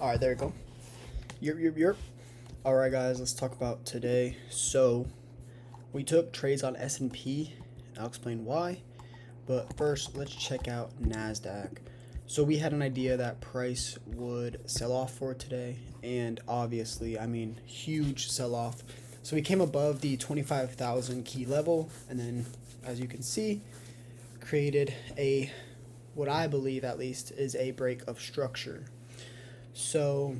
All right, there you go. Yerp. All right, guys, let's talk about today. So we took trades on S&P. I'll explain why. But first, let's check out Nasdaq. So we had an idea that price would sell off for today, and obviously, huge sell off. So we came above the 25,000 key level, and then, as you can see, created a what I believe at least is a break of structure. So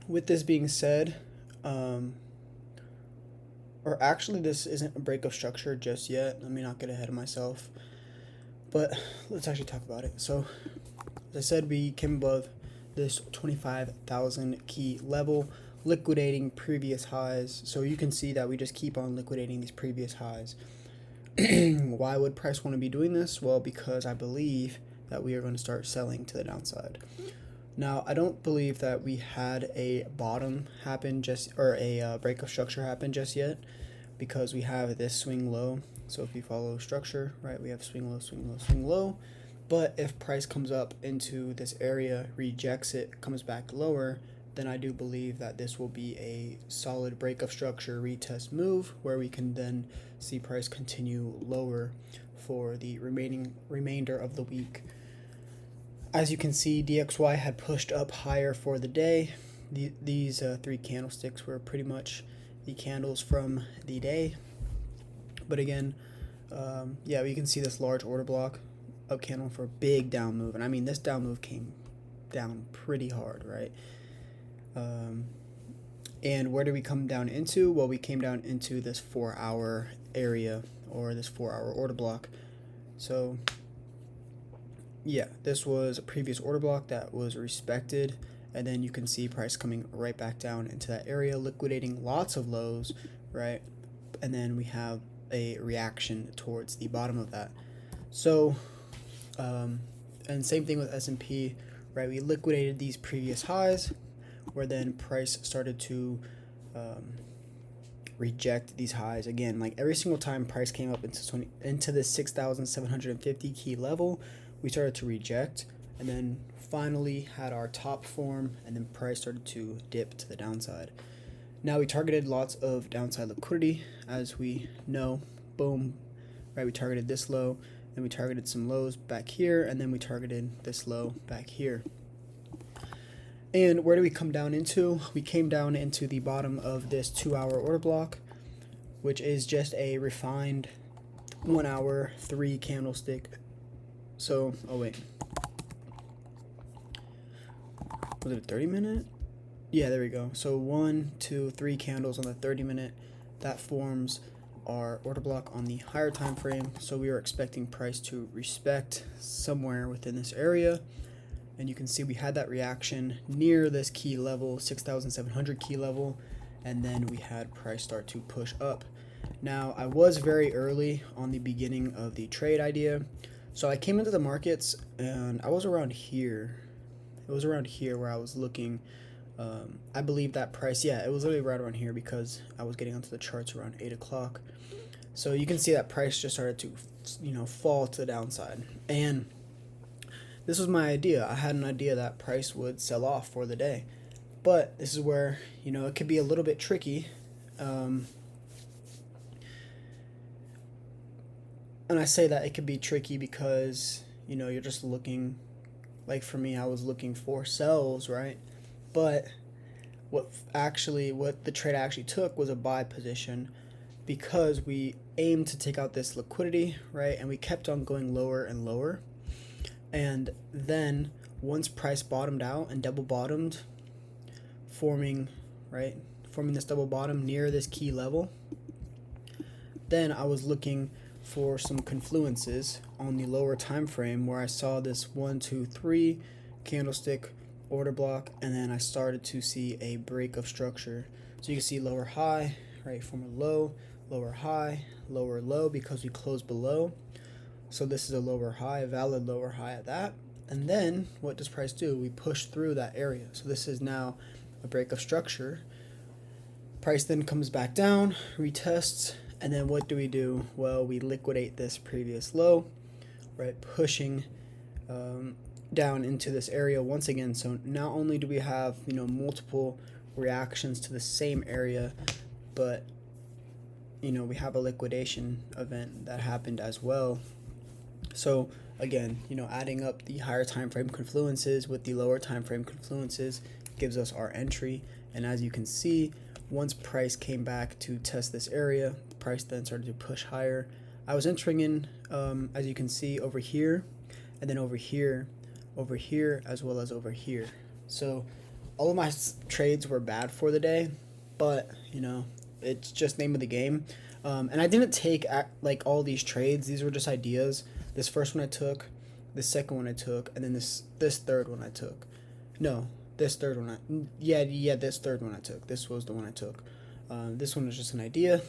with this being said, or actually, this isn't a break of structure just yet. Let me not get ahead of myself. But let's actually talk about it. So, as I said, we came above this 25,000 key level, liquidating previous highs. So you can see that we just keep on liquidating these previous highs. Why would price want to be doing this? Well, because I believe that we are going to start selling to the downside. Now, I don't believe that we had a bottom happen or a break of structure happen just yet, because we have this swing low. So if you follow structure, right, we have swing low, swing low, swing low. But if price comes up into this area, rejects it, comes back lower, then I do believe that this will be a solid break of structure retest move, where we can then see price continue lower for the remainder of the week. As you can see, DXY had pushed up higher for the day. These three candlesticks were pretty much the candles from the day. But again, we can see this large order block up candle for a big down move. And this down move came down pretty hard, right? And where did we come down into? Well, we came down into this 4-hour area, or this 4-hour order block. So yeah, this was a previous order block that was respected, and then you can see price coming right back down into that area, liquidating lots of lows, right? And then we have a reaction towards the bottom of that. So, and same thing with S&P, right? We liquidated these previous highs, where then price started to reject these highs again. Like every single time price came up into the 6,750 key level, we started to reject, and then finally had our top form, and then price started to dip to the downside. Now we targeted lots of downside liquidity, as we know. Boom, right? We targeted this low, and we targeted some lows back here, and then we targeted this low back here. And where do we come down into? We came down into the bottom of this 2-hour order block, which is just a refined 1-hour 3 candlestick. So, oh wait, was it a 30-minute? Yeah, there we go. So 1, 2, 3 candles on the 30-minute. That forms our order block on the higher time frame. So we are expecting price to respect somewhere within this area. And you can see we had that reaction near this key level, 6,700 key level, and then we had price start to push up. Now, I was very early on the beginning of the trade idea. So I came into the markets, and I was around here. It was around here where I was looking. I believe that price, it was literally right around here, because I was getting onto the charts around 8 o'clock. So you can see that price just started to, fall to the downside. And this was my idea. I had an idea that price would sell off for the day. But this is where, it could be a little bit tricky. And I say that it could be tricky because, you're just looking, like for me, I was looking for sells, right? But what the trade actually took was a buy position, because we aimed to take out this liquidity, right? And we kept on going lower and lower. And then once price bottomed out and double bottomed, forming this double bottom near this key level, then I was looking for some confluences on the lower time frame, where I saw this 1, 2, 3 candlestick order block, and then I started to see a break of structure. So you can see lower high, right, form a low, lower high, lower low, because we closed below. So this is a lower high, a valid lower high at that. And then what does price do? We push through that area. So this is now a break of structure. Price then comes back down, retests, and then what do? Well, we liquidate this previous low, right, pushing down into this area once again. So not only do we have, multiple reactions to the same area, but we have a liquidation event that happened as well. So again, adding up the higher time frame confluences with the lower time frame confluences gives us our entry. And as you can see, once price came back to test this area, price then started to push higher. I was entering in, as you can see, over here, and then over here, as well as over here. So all of my trades were bad for the day, but it's just name of the game. And I didn't take like all these trades. These were just ideas. This first one I took, this second one I took, and then this third one I took. No, this third one this third one I took. This was the one I took. This one was just an idea,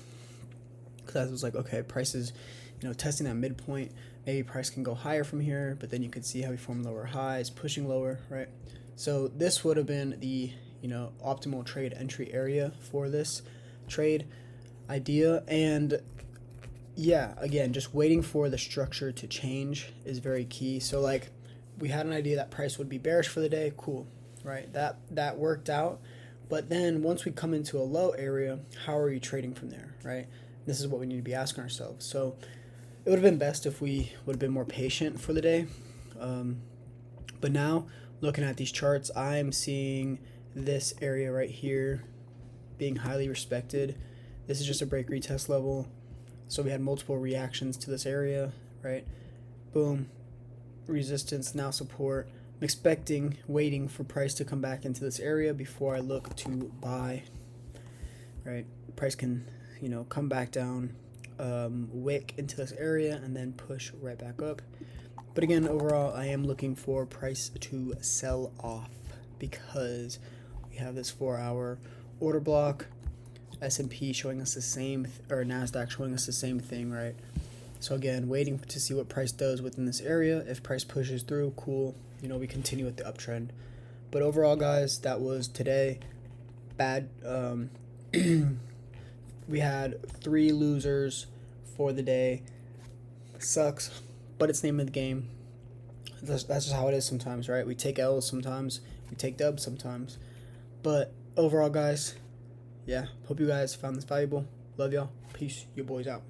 because I was like, okay, price is testing that midpoint. Maybe price can go higher from here, but then you could see how we form lower highs, pushing lower, right? So this would have been the optimal trade entry area for this trade idea. And yeah, again, just waiting for the structure to change is very key. So like, we had an idea that price would be bearish for the day. Cool, right? That worked out. But then once we come into a low area, how are you trading from there, right? This is what we need to be asking ourselves. So it would have been best if we would have been more patient for the day. But now, looking at these charts, I'm seeing this area right here being highly respected. This is just a break retest level. So we had multiple reactions to this area, right? Boom, resistance, now support. I'm waiting for price to come back into this area before I look to buy, right? Price can, come back down, wick into this area, and then push right back up. But again, overall, I am looking for price to sell off, because we have this 4-hour order block, S&P showing us the same, or NASDAQ showing us the same thing, right? So again, waiting to see what price does within this area. If price pushes through, cool, we continue with the uptrend. But overall, guys, that was today. Bad. We had 3 losers for the day. Sucks, but it's name of the game. That's just how it is sometimes, right? We take L's sometimes, we take dubs sometimes. But overall, guys, yeah, hope you guys found this valuable. Love y'all. Peace. Your boys out.